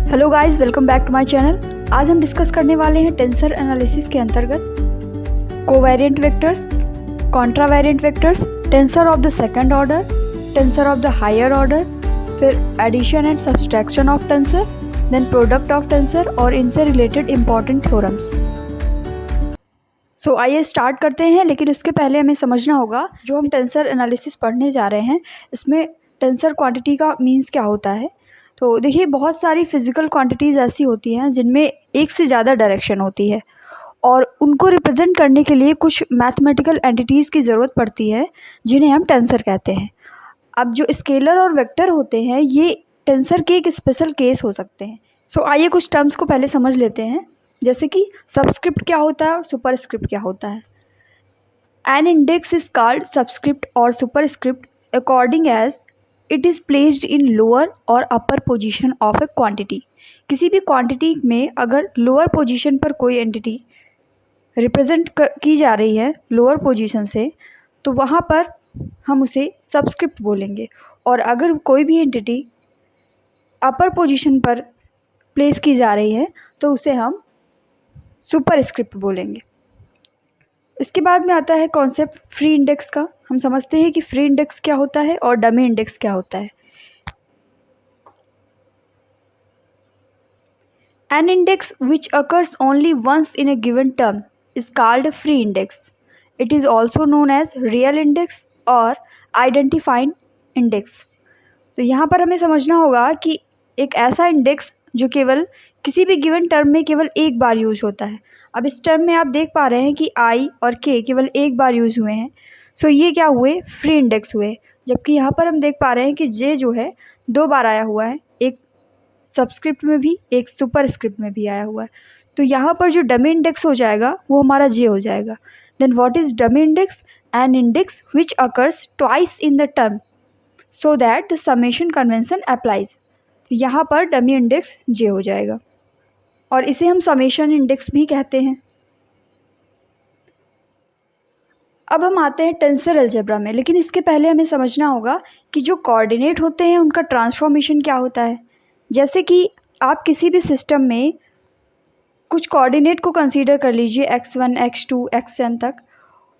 Hello guys, welcome back to my channel. आज हम discuss करने वाले हैं टेंसर एनालिसिस के अंतर्गत covariant vectors, contravariant vectors, tensor of the second order, tensor of the higher order, फिर addition and subtraction of tensor, then product of tensor और इनसे रिलेटेड इंपॉर्टेंट थ्योरम्स। सो आइए स्टार्ट करते हैं, लेकिन उसके पहले हमें समझना होगा जो हम टेंसर एनालिसिस पढ़ने जा रहे हैं इसमें टेंसर क्वांटिटी का मीन्स क्या होता है। तो देखिए, बहुत सारी फिजिकल क्वांटिटीज़ ऐसी होती हैं जिनमें एक से ज़्यादा डायरेक्शन होती है और उनको रिप्रेजेंट करने के लिए कुछ मैथमेटिकल एंटिटीज़ की ज़रूरत पड़ती है जिन्हें हम टेंसर कहते हैं। अब जो स्केलर और वेक्टर होते हैं ये टेंसर के एक स्पेशल केस हो सकते हैं। सो आइए कुछ टर्म्स को पहले समझ लेते हैं, जैसे कि सबस्क्रिप्ट क्या होता है और सुपरस्क्रिप्ट क्या होता है। An index is called subscript और superscript according as it is placed in lower और upper position of a quantity. किसी भी क्वांटिटी में अगर लोअर पोजीशन पर कोई एंटिटी रिप्रेजेंट की जा रही है लोअर पोजीशन से, तो वहाँ पर हम उसे सबस्क्रिप्ट बोलेंगे, और अगर कोई भी एंटिटी अपर पोजीशन पर प्लेस की जा रही है तो उसे हम सुपरस्क्रिप्ट बोलेंगे। इसके बाद में आता है कॉन्सेप्ट फ्री इंडेक्स का। हम समझते हैं कि फ्री इंडेक्स क्या होता है और डमी इंडेक्स क्या होता है। An index which occurs only once in a given term is called free index. It is also known as real index और आइडेंटिफाइड इंडेक्स। तो यहाँ पर हमें समझना होगा कि एक ऐसा इंडेक्स जो केवल किसी भी गिवन टर्म में केवल एक बार यूज होता है। अब इस टर्म में आप देख पा रहे हैं कि आई और के केवल एक बार यूज हुए हैं, सो ये क्या हुए, फ्री इंडेक्स हुए। जबकि यहाँ पर हम देख पा रहे हैं कि जे जो है दो बार आया हुआ है, एक सबस्क्रिप्ट में भी एक सुपरस्क्रिप्ट में भी आया हुआ है। तो यहाँ पर जो डमी इंडेक्स हो जाएगा वो हमारा जे हो जाएगा। Then what is dummy index? An index which occurs twice in the term so that the summation convention applies. यहाँ पर डमी इंडेक्स जे हो जाएगा और इसे हम समेशन इंडेक्स भी कहते हैं। अब हम आते हैं टेंसर अलजेब्रा में, लेकिन इसके पहले हमें समझना होगा कि जो कोऑर्डिनेट होते हैं उनका ट्रांसफॉर्मेशन क्या होता है। जैसे कि आप किसी भी सिस्टम में कुछ कोऑर्डिनेट को कंसीडर कर लीजिए x1, x2, xn तक,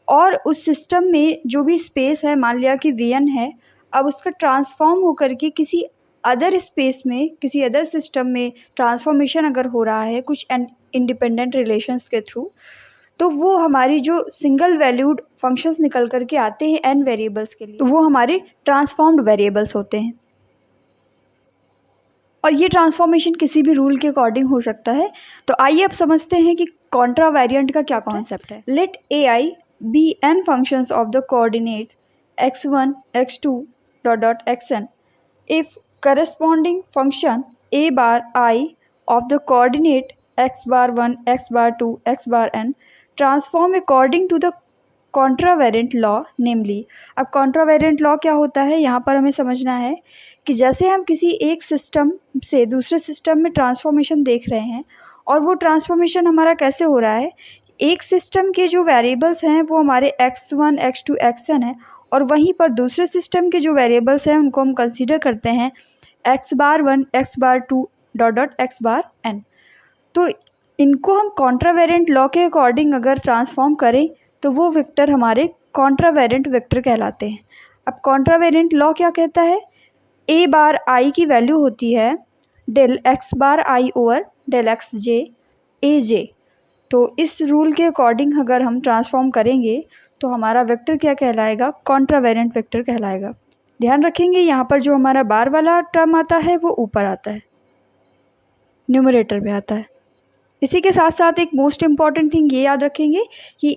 और उस सिस्टम में जो भी स्पेस है, मान लिया कि vn है, अब उसका ट्रांसफॉर्म होकर के किसी अदर स्पेस में, किसी अदर सिस्टम में ट्रांसफॉर्मेशन अगर हो रहा है कुछ इंडिपेंडेंट रिलेशंस के थ्रू, तो वो हमारी जो सिंगल वैल्यूड फंक्शंस निकल करके आते हैं n वेरिएबल्स के लिए, तो वो हमारे ट्रांसफॉर्म्ड वेरिएबल्स होते हैं। और ये ट्रांसफॉर्मेशन किसी भी रूल के अकॉर्डिंग हो सकता है। तो आइए अब समझते हैं कि कॉन्ट्रावेरिएंट का क्या कॉन्सेप्ट है। Let A I B N functions of the coordinate x1, x2 dot dot xn if corresponding function a bar I of the coordinate x bar 1, x bar 2, x bar n transform according to the contravariant law namely. अब contravariant law क्या होता है, यहाँ पर हमें समझना है कि जैसे हम किसी एक सिस्टम से दूसरे सिस्टम में ट्रांसफॉर्मेशन देख रहे हैं, और वो ट्रांसफॉर्मेशन हमारा कैसे हो रहा है, एक सिस्टम के जो वेरिएबल्स हैं वो हमारे x1, x2, xn है, और वहीं पर दूसरे सिस्टम के जो वेरिएबल्स हैं उनको हम कंसीडर करते हैं x बार 1, x बार 2 डॉट डॉट x बार n। तो इनको हम कॉन्ट्रावेरिएंट लॉ के अकॉर्डिंग अगर ट्रांसफॉर्म करें तो वो वेक्टर हमारे कॉन्ट्रावेरिएंट वेक्टर कहलाते हैं। अब कॉन्ट्रावेरिएंट लॉ क्या कहता है, a बार i की वैल्यू होती है del x bar i over del X J A J. तो इस रूल के अकॉर्डिंग अगर हम ट्रांसफॉर्म करेंगे तो हमारा वेक्टर क्या कहलाएगा, कॉन्ट्रावेरिएंट वेक्टर कहलाएगा। ध्यान रखेंगे यहाँ पर जो हमारा बार वाला टर्म आता है वो ऊपर आता है, न्यूमरेटर में आता है। इसी के साथ साथ एक मोस्ट इम्पॉर्टेंट थिंग ये याद रखेंगे कि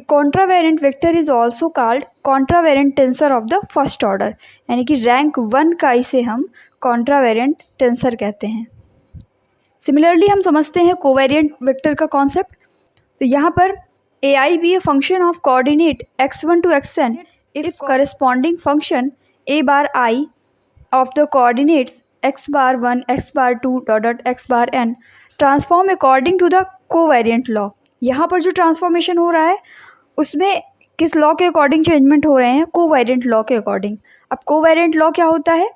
contravariant vector is also called contravariant tensor of the first order, यानी कि रैंक 1 का इसे हम कॉन्ट्रावेरिएंट टेंसर कहते हैं। सिमिलरली हम समझते हैं कोवेरिएंट वेक्टर का कॉन्सेप्ट। तो यहाँ पर A I be a function of coordinate x1 to xn if corresponding function a bar i of the coordinates x bar 1, x bar 2 dot dot x bar n transform according to the covariant law। यहाँ पर जो transformation हो रहा है उसमें किस law के according changement हो रहे हैं, कोवेरिएंट लॉ के अकॉर्डिंग। अब कोवेरिएंट लॉ क्या होता है,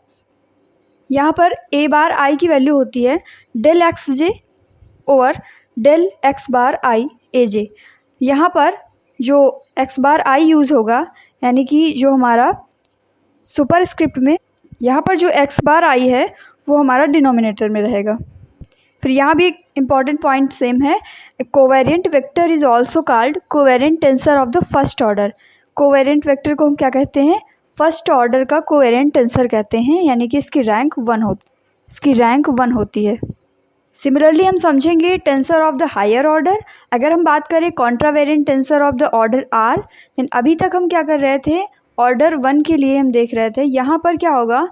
यहाँ पर a बार i की वैल्यू होती है डेल एक्स जे ओवर डेल एक्स बार आई ए जे। यहाँ पर जो एक्स बार आई यूज़ होगा, यानी कि जो हमारा सुपर स्क्रिप्ट में यहाँ पर जो एक्स बार आई है वो हमारा डिनोमिनेटर में रहेगा। फिर यहाँ भी एक इम्पॉर्टेंट पॉइंट सेम है, covariant vector is also called covariant tensor of the first order. Covariant vector को हम क्या कहते हैं? फर्स्ट ऑर्डर का कोवेरिएंट टेंसर कहते हैं, यानी कि इसकी रैंक 1 होती है। सिमिलरली हम समझेंगे tensor of the higher order. अगर हम बात करें contravariant tensor of the order R, then अभी तक हम क्या कर रहे थे, ऑर्डर 1 के लिए हम देख रहे थे। यहाँ पर क्या होगा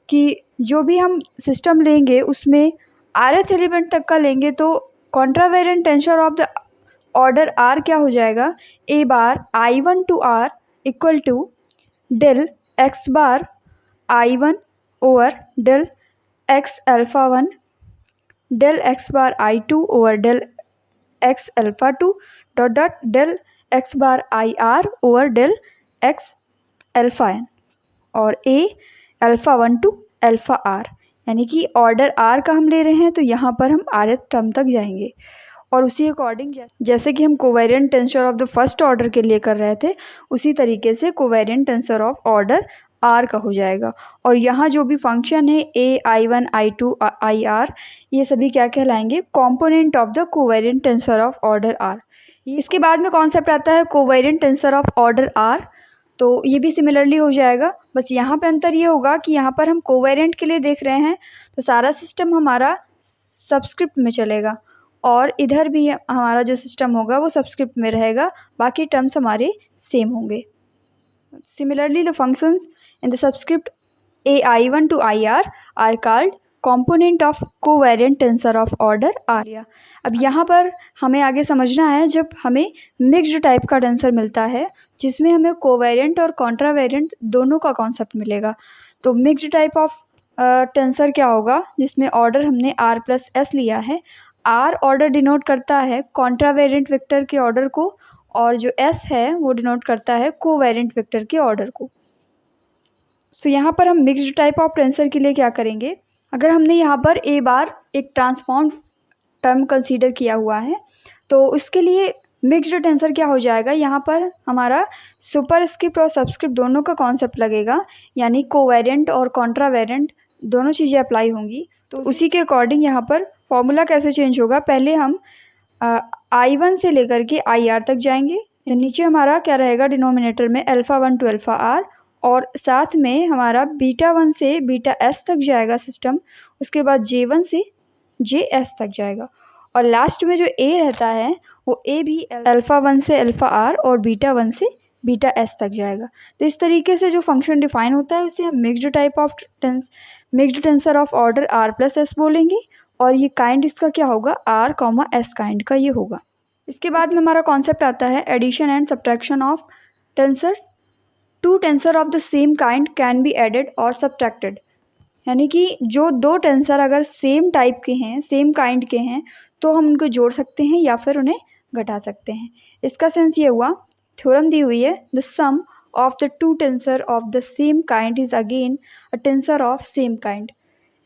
कि जो भी हम सिस्टम लेंगे उसमें rth एलिमेंट तक का लेंगे, तो contravariant tensor of the order R क्या हो जाएगा, a bar i1 to r equal to del x bar i1 over del x alpha 1 del x bar i2 over del x alpha 2 dot dot del x bar ir over del x alpha n और a alpha 1 to alpha r, यानी कि order r का हम ले रहे हैं तो यहाँ पर हम rth टर्म तक जाएंगे। और उसी अकॉर्डिंग जैसे कि हम covariant tensor of the first order के लिए कर रहे थे, उसी तरीके से covariant tensor of order R का हो जाएगा। और यहाँ जो भी फंक्शन है a i1 i2 ir, ये सभी क्या कहलाएंगे, component of the covariant tensor of order R. इसके बाद में कॉन्सेप्ट आता है covariant tensor of order R, तो ये भी सिमिलरली हो जाएगा। बस यहाँ पे अंतर ये होगा कि यहाँ पर हम कोवेरिएंट के लिए देख रहे हैं तो सारा सिस्टम हमारा सबस्क्रिप्ट में चलेगा, और इधर भी हमारा जो सिस्टम होगा वो सबस्क्रिप्ट में रहेगा, बाकी टर्म्स हमारे सेम होंगे। Similarly, the functions in the subscript ai1 to ir are called component of covariant tensor of order r। अब यहाँ पर हमें आगे समझना है, जब हमें मिक्स्ड टाइप का टेंसर मिलता है जिसमें हमें कोवेरिएंट और कॉन्ट्रावेरिएंट दोनों का कॉन्सेप्ट मिलेगा, तो मिक्स्ड टाइप ऑफ टेंसर क्या होगा, जिसमें ऑर्डर हमने r प्लस एस लिया है। r ऑर्डर डिनोट करता है कॉन्ट्रावेरिएंट वेक्टर के ऑर्डर को, और जो s है वो डिनोट करता है कोवेरिएंट वेक्टर के ऑर्डर को। सो यहाँ पर हम मिक्स्ड टाइप ऑफ टेंसर के लिए क्या करेंगे, अगर हमने यहाँ पर a बार एक ट्रांसफॉर्म टर्म कंसीडर किया हुआ है तो उसके लिए मिक्स्ड टेंसर क्या हो जाएगा, यहाँ पर हमारा सुपरस्क्रिप्ट और सबस्क्रिप्ट दोनों का कॉन्सेप्ट लगेगा, यानी कोवेरिएंट और कॉन्ट्रावेरिएंट दोनों चीज़ें अप्लाई होंगी। तो उसी के अकॉर्डिंग यहाँ पर फॉर्मूला कैसे चेंज होगा, पहले हम i1 से लेकर के ir तक जाएंगे, नीचे हमारा क्या रहेगा डिनोमिनेटर में अल्फ़ा 1 टू अल्फ़ा r, और साथ में हमारा बीटा 1 से बीटा s तक जाएगा सिस्टम, उसके बाद j1 से js तक जाएगा, और लास्ट में जो a रहता है वो a भी अल्फ़ा 1 से अल्फ़ा r और बीटा 1 से बीटा s तक जाएगा। तो इस तरीके से जो फंक्शन डिफाइन होता है उसे हम mixed tensor of order r plus S बोलेंगे, और ये काइंड इसका क्या होगा, r कॉमा एस काइंड का ये होगा। इसके बाद में हमारा कॉन्सेप्ट आता है addition and subtraction of tensors. Two tensor of the same kind can be added और सब्ट्रैक्टेड, यानी कि जो दो टेंसर अगर सेम टाइप के हैं, सेम काइंड के हैं, तो हम उनको जोड़ सकते हैं या फिर उन्हें घटा सकते हैं। इसका सेंस ये हुआ, थ्योरम दी हुई है, the sum of the two tensor of the same kind is again a tensor of same kind,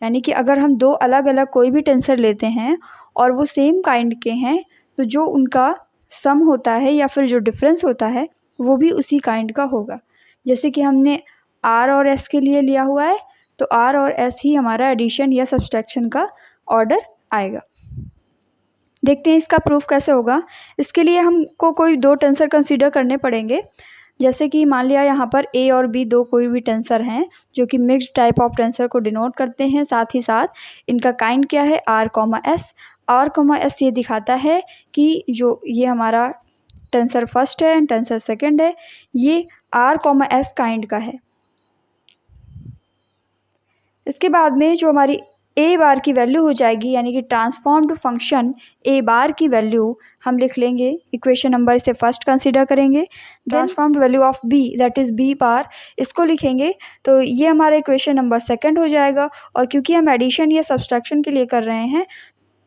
यानी कि अगर हम दो अलग अलग कोई भी टेंसर लेते हैं और वो सेम काइंड के हैं, तो जो उनका सम होता है या फिर जो डिफरेंस होता है वो भी उसी काइंड का होगा। जैसे कि हमने r और s के लिए लिया हुआ है, तो r और s ही हमारा एडिशन या सब्सट्रैक्शन का ऑर्डर आएगा। देखते हैं इसका प्रूफ कैसे होगा। इसके लिए हमको कोई दो टेंसर कंसीडर करने पड़ेंगे, जैसे कि मान लिया यहाँ पर a और b दो कोई भी टेंसर हैं जो कि मिक्स्ड टाइप ऑफ टेंसर को डिनोट करते हैं, साथ ही साथ इनका काइंड क्या है, r कॉमा s ये दिखाता है कि जो ये हमारा टेंसर फर्स्ट है एंड टेंसर सेकंड है, ये r कॉमा s काइंड का है। इसके बाद में जो हमारी a बार की वैल्यू हो जाएगी, यानी कि ट्रांसफॉर्म्ड फंक्शन a बार की वैल्यू हम लिख लेंगे, इक्वेशन नंबर इसे फर्स्ट कंसीडर करेंगे। Transformed value of b that is b बार, इसको लिखेंगे तो ये हमारा इक्वेशन नंबर सेकंड हो जाएगा। और क्योंकि हम एडिशन या सब्सट्रैक्शन के लिए कर रहे हैं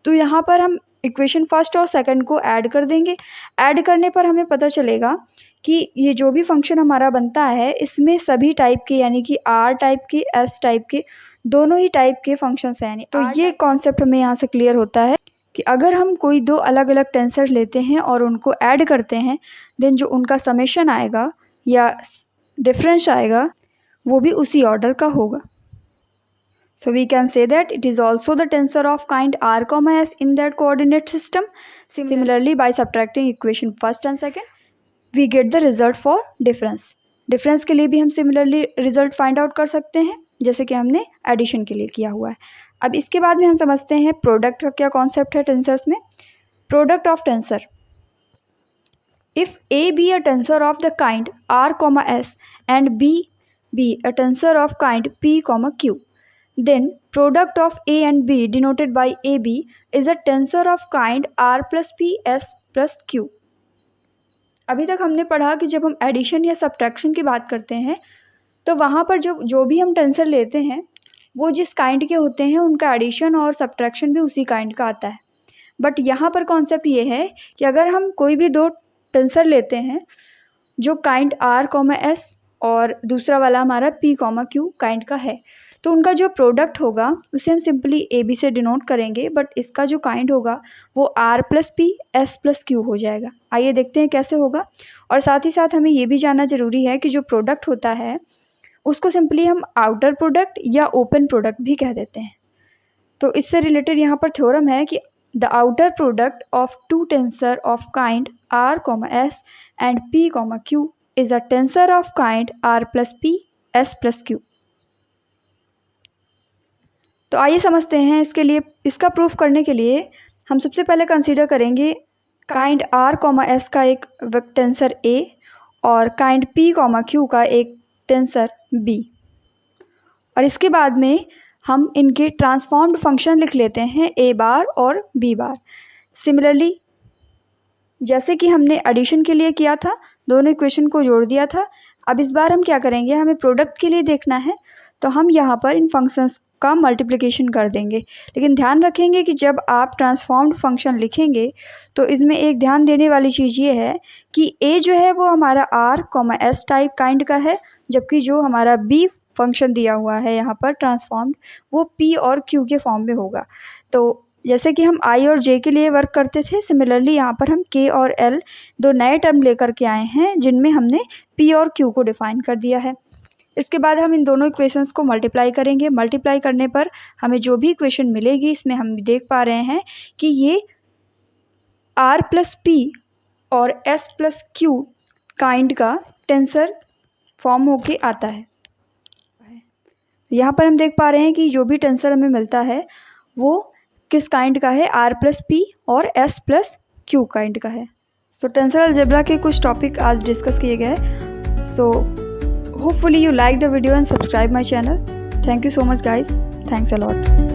तो यहाँ पर हम इक्वेशन फर्स्ट और सेकंड को ऐड कर देंगे। ऐड करने पर हमें पता चलेगा कि ये जो भी फंक्शन हमारा बनता है इसमें सभी टाइप के, यानी कि r टाइप के, s टाइप के दोनों ही टाइप के फंक्शंस हैं। तो ये कॉन्सेप्ट हमें यहाँ से क्लियर होता है कि अगर हम कोई दो अलग अलग टेंसर लेते हैं और उनको ऐड करते हैं, देन जो उनका समेशन आएगा या डिफरेंस आएगा वो भी उसी ऑर्डर का होगा। So we can say that it is also the tensor of kind r comma s in that coordinate system. Similarly, by subtracting equation first and second, we get the result for difference. Difference के लिए भी हम similarly result find out कर सकते हैं, जैसे कि हमने एडिशन के लिए किया हुआ है। अब इसके बाद में हम समझते हैं प्रोडक्ट का क्या कॉन्सेप्ट है टेंसर्स में। Product of tensor, if A be a tensor of the kind r comma s and b be a tensor of kind p comma q, then product of a and b denoted by ab is a tensor of kind r plus p s plus q. अभी तक हमने पढ़ा कि जब हम addition या subtraction की बात करते हैं तो वहाँ पर जो भी हम टेंसर लेते हैं वो जिस काइंड के होते हैं उनका एडिशन और सब्ट्रैक्शन भी उसी काइंड का आता है। बट यहाँ पर कॉन्सेप्ट ये है कि अगर हम कोई भी दो टेंसर लेते हैं जो काइंड r कॉमा s और दूसरा वाला हमारा p कॉमा q काइंड का है, तो उनका जो प्रोडक्ट होगा उसे हम सिंपली ए बी से डिनोट करेंगे, बट इसका जो काइंड होगा वो r plus P S plus q हो जाएगा। आइए देखते हैं कैसे होगा। और साथ ही साथ हमें ये भी जानना ज़रूरी है कि जो प्रोडक्ट होता है उसको सिंपली हम आउटर प्रोडक्ट या ओपन प्रोडक्ट भी कह देते हैं। तो इससे रिलेटेड यहाँ पर थ्योरम है कि the outer product of two tensor of kind r comma s and p comma q is a tensor of kind r plus p s plus q। तो आइए समझते हैं इसके लिए। इसका प्रूफ करने के लिए हम सबसे पहले कंसीडर करेंगे काइंड r कॉमा s का एक टेंसर a और काइंड p कॉमा q का एक टेंसर b, और इसके बाद में हम इनके ट्रांसफॉर्म्ड फंक्शन लिख लेते हैं a बार और b बार। सिमिलरली जैसे कि हमने एडिशन के लिए किया था, दोनों इक्वेशन को जोड़ दिया था, अब इस बार हम क्या करेंगे, हमें प्रोडक्ट के लिए देखना है तो हम यहाँ पर इन फंक्शंस का मल्टीप्लिकेशन कर देंगे। लेकिन ध्यान रखेंगे कि जब आप ट्रांसफॉर्म्ड फंक्शन लिखेंगे तो इसमें एक ध्यान देने वाली चीज़ ये है कि a जो है वो हमारा r comma s type kind का है, जबकि जो हमारा b फंक्शन दिया हुआ है यहाँ पर ट्रांसफॉर्म्ड वो p और q के फॉर्म में होगा। तो जैसे कि हम i और j के लिए वर्क करते थे, सिमिलरली यहाँ पर हम k और l दो नए टर्म लेकर के आए हैं जिनमें हमने p और q को डिफाइन कर दिया है। इसके बाद हम इन दोनों इक्वेशंस को मल्टीप्लाई करेंगे। मल्टीप्लाई करने पर हमें जो भी इक्वेशन मिलेगी इसमें हम देख पा रहे हैं कि ये r प्लस p और s प्लस q काइंड का टेंसर फॉर्म होके आता है। यहाँ पर हम देख पा रहे हैं कि जो भी टेंसर हमें मिलता है वो किस काइंड का है, r प्लस p और s प्लस q काइंड का है। सो टेंसर अलजेब्रा के कुछ टॉपिक आज डिस्कस किए गए। सो hopefully you like the video and subscribe my channel. Thank you so much guys. Thanks a lot.